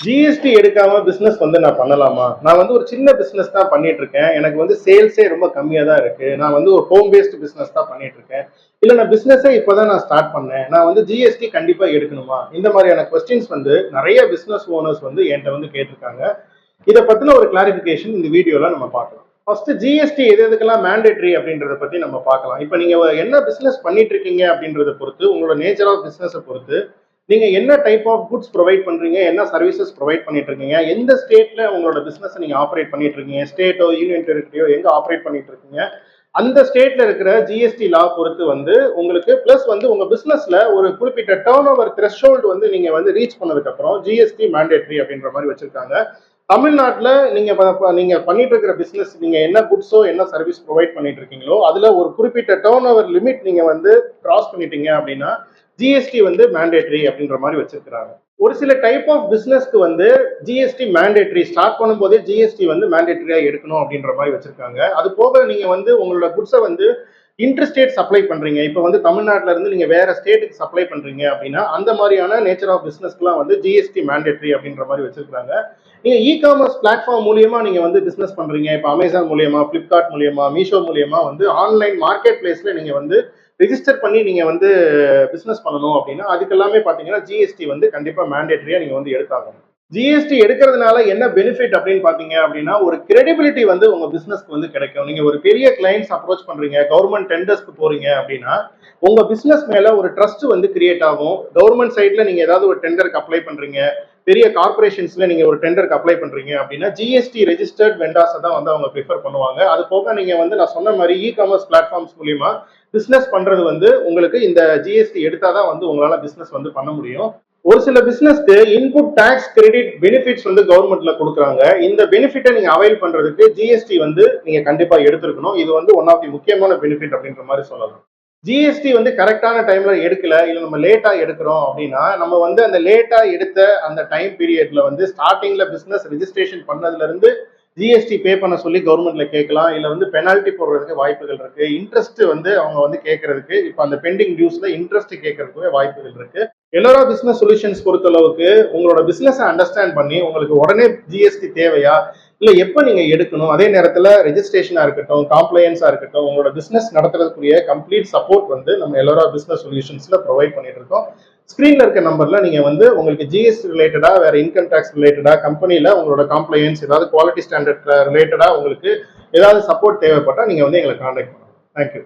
GST எடுக்காம business வந்து நான் பண்ணலாமா? நான் வந்து ஒரு சின்ன பிசினஸ் தான் பண்ணிட்டு இருக்கேன். எனக்கு வந்து சேல்ஸே ரொம்ப கம்மியா தான் இருக்கு. நான் வந்து ஒரு ஹோம் பேஸ்ட் பிசினஸ் தான் பண்ணிட்டு இருக்கேன். இல்ல நான் பிசினஸே இப்பதான் நான் ஸ்டார்ட் பண்ணேன். நான் வந்து ஜிஎஸ்டி கண்டிப்பா எடுக்கணுமா? இந்த மாதிரியான கொஸ்டின்ஸ் வந்து நிறைய பிசினஸ் ஓனர்ஸ் வந்து என்கிட்ட வந்து கேட்டிருக்காங்க. இதை பத்தின ஒரு கிளாரிபிகேஷன் இந்த வீடியோல நம்ம பார்க்கலாம். ஃபர்ஸ்ட் ஜிஎஸ்டி எது எதுக்கெல்லாம் மேண்டேட்டரி அப்படின்றத பத்தி நம்ம பார்க்கலாம். இப்போ நீங்க என்ன பிசினஸ் பண்ணிட்டு இருக்கீங்க அப்படின்றத பொறுத்து, உங்களோட நேச்சர் ஆஃப் பிசினஸை பொறுத்து, நீங்க என்ன டைப் ஆஃப் குட்ஸ் ப்ரொவைட் பண்றீங்க, என்ன சர்வீசஸ் ப்ரொவைட் பண்ணிட்டு இருக்கீங்க, எந்த ஸ்டேட்ல உங்களோட பிசினஸ் நீங்க ஆப்ரேட் பண்ணிட்டு இருக்கீங்க, ஸ்டேட்டோ யூனியன் டெரிட்டரியோ எங்க ஆப்ரேட் பண்ணிட்டு இருக்கீங்க, அந்த ஸ்டேட்ல இருக்கிற ஜிஎஸ்டி லா பொறுத்து வந்து உங்களுக்கு பிளஸ் வந்து உங்க பிசினஸ்ல ஒரு குறிப்பிட்ட டர்ன் ஓவர் த்ரெஷோல்டு வந்து நீங்க வந்து ரீச் பண்ணதுக்கு அப்புறம் ஜிஎஸ்டி மேண்டேட்டரி அப்படின்ற மாதிரி வச்சிருக்காங்க. தமிழ்நாட்டில் நீங்க பண்ணிட்டு இருக்கிற பிசினஸ் நீங்க என்ன குட்ஸோ என்ன சர்வீஸ் ப்ரொவைட் பண்ணிட்டு இருக்கீங்களோ அதுல ஒரு குறிப்பிட்ட டர்ன் ஓவர் லிமிட் நீங்க வந்து கிராஸ் பண்ணிட்டீங்க அப்படின்னா ஜிஎஸ்டி வந்து மேண்டேட்டரி அப்படின்ற மாதிரி வச்சிருக்கிறாங்க. ஒரு சில டைப் ஆஃப் பிசினஸ்க்கு வந்து ஜிஎஸ்டி மேண்டேட்டரி ஸ்டார்ட் பண்ணும்போதே ஜிஎஸ்டி வந்து மேண்டேட்டரியா எடுக்கணும் அப்படின்ற மாதிரி வச்சிருக்காங்க. அது போக நீங்க வந்து உங்களோட குட்ஸை வந்து இன்டர்ஸ்டேட் சப்ளை பண்றீங்க, இப்போ வந்து தமிழ்நாட்டில இருந்து நீங்க வேற ஸ்டேட்டுக்கு சப்ளை பண்றீங்க அப்படின்னா அந்த மாதிரியான நேச்சர் ஆஃப் பிசினஸ்க்குலாம் வந்து ஜிஎஸ்டி மேண்டேட்டரி அப்படின்ற மாதிரி வச்சிருக்காங்க. நீங்க இ காமர்ஸ் பிளாட்ஃபார்ம் மூலியமா நீங்க வந்து பிசினஸ் பண்றீங்க, இப்போ அமேசான் மூலியமா, பிளிப்கார்ட் மூலியமா, மீஷோ மூலியமா வந்து ஆன்லைன் மார்க்கெட் பிளேஸ்ல நீங்க வந்து ரிஜிஸ்டர் பண்ணி நீங்க வந்து பிசினஸ் பண்ணணும் அப்படின்னா அதுக்கெல்லாமே பாத்தீங்கன்னா ஜிஎஸ்டி வந்து கண்டிப்பா மேண்டேட்டரியா நீங்க வந்து எடுத்தாகணும். ஜிஎஸ்டி எடுக்கிறதுனால என்ன பெனிஃபிட் அப்படின்னு பாத்தீங்க அப்படின்னா ஒரு கிரெடிபிலிட்டி வந்து உங்க பிசினஸ்க்கு வந்து கிடைக்கும். நீங்க ஒரு பெரிய கிளைண்ட்ஸ் அப்ரோச் பண்றீங்க, கவர்மெண்ட் டெண்டர்ஸ்க்கு போறீங்க அப்படின்னா உங்க பிசினஸ் மேல ஒரு ட்ரஸ்ட் வந்து கிரியேட் ஆகும். கவர்மெண்ட் சைட்ல நீங்க ஏதாவது ஒரு டெண்டருக்கு அப்ளை பண்றீங்க, பெரிய கார்பரேஷன்ஸ்ல நீங்க ஒரு டெண்டருக்கு அப்ளை பண்றீங்க அப்படின்னா ஜிஎஸ்டி ரெஜிஸ்டர்ட் வெண்டார்ஸ் தான் வந்து அவங்க ப்ரிஃபர் பண்ணுவாங்க. அது போக நீங்க வந்து நான் சொன்ன மாதிரி இ காமர்ஸ் பிளாட்ஃபார்ம்ஸ் மூலியமா பிசினஸ் பண்றது வந்து உங்களுக்கு இந்த ஜிஎஸ்டி எடுத்தாதான் வந்து உங்களால பிசினஸ் வந்து பண்ண முடியும். ஒரு சில பிசினஸ்க்கு இன்புட் டாக்ஸ் கிரெடிட் பெனிஃபிட்ஸ் வந்து கவர்மெண்ட்ல கொடுக்குறாங்க. இந்த பெனிஃபிட்டை நீங்க அவைல் பண்றதுக்கு ஜிஎஸ்டி வந்து நீங்க கண்டிப்பா எடுத்திருக்கணும். இது வந்து ஒன் ஆஃப் தி முக்கியமான பெனிஃபிட் அப்படின்ற மாதிரி சொல்லலாம். ஜிஎஸ்டி வந்து கரெக்டான டைம்ல எடுக்கல, இல்ல நம்ம லேட்டா எடுக்கிறோம் அப்படின்னா நம்ம வந்து அந்த லேட்டா எடுத்த அந்த டைம் பீரியட்ல வந்து ஸ்டார்டிங்ல பிசினஸ் ரெஜிஸ்ட்ரேஷன் பண்ணதுல இருந்து ஜிஎஸ்டி பே பண்ண சொல்லி கவர்மெண்ட்ல கேட்கலாம், இல்ல வந்து பெனால்டி போடுறதுக்கு வாய்ப்புகள் இருக்கு. இன்ட்ரெஸ்ட் வந்து அவங்க வந்து கேட்கறதுக்கு இப்போ அந்த பெண்டிங் டியூஸ்ல இன்ட்ரெஸ்ட் கேட்கறதுக்கு வாய்ப்புகள் இருக்கு. எல்லோரா பிசினஸ் சொல்யூஷன்ஸ் பொறுத்தளவுக்கு உங்களோட பிசினஸ் அண்டர்ஸ்டாண்ட் பண்ணி உங்களுக்கு உடனே ஜிஎஸ்டி தேவையா இல்ல எப்ப நீங்க எடுக்கணும், அதே நேரத்துல ரெஜிஸ்ட்ரேஷனா இருக்கட்டும், காம்ப்ளையன்ஸா இருக்கட்டும், உங்களோட பிசினஸ் நடத்துறதுக்குரிய கம்ப்ளீட் சப்போர்ட் வந்து நம்ம எல்லோரா பிசினஸ் சொல்யூஷன்ஸ்ல ப்ரொவைட் பண்ணிட்டு இருக்கோம். ஸ்கிரீன்ல இருக்க நம்பர்ல நீங்க வந்து உங்களுக்கு ஜிஎஸ்டி ரிலேட்டடா வேற இன்கம் டேக்ஸ் ரிலேட்டடா கம்பெனில உங்களோட காம்ப்ளையன்ஸ் ஏதாவது குவாலிட்டி ஸ்டாண்டர்ட் ரிலேட்டடா உங்களுக்கு ஏதாவது சப்போர்ட் தேவைப்பட்டா நீங்க வந்து எங்களை கான்டாக்ட் பண்ணலாம். தேங்க்யூ.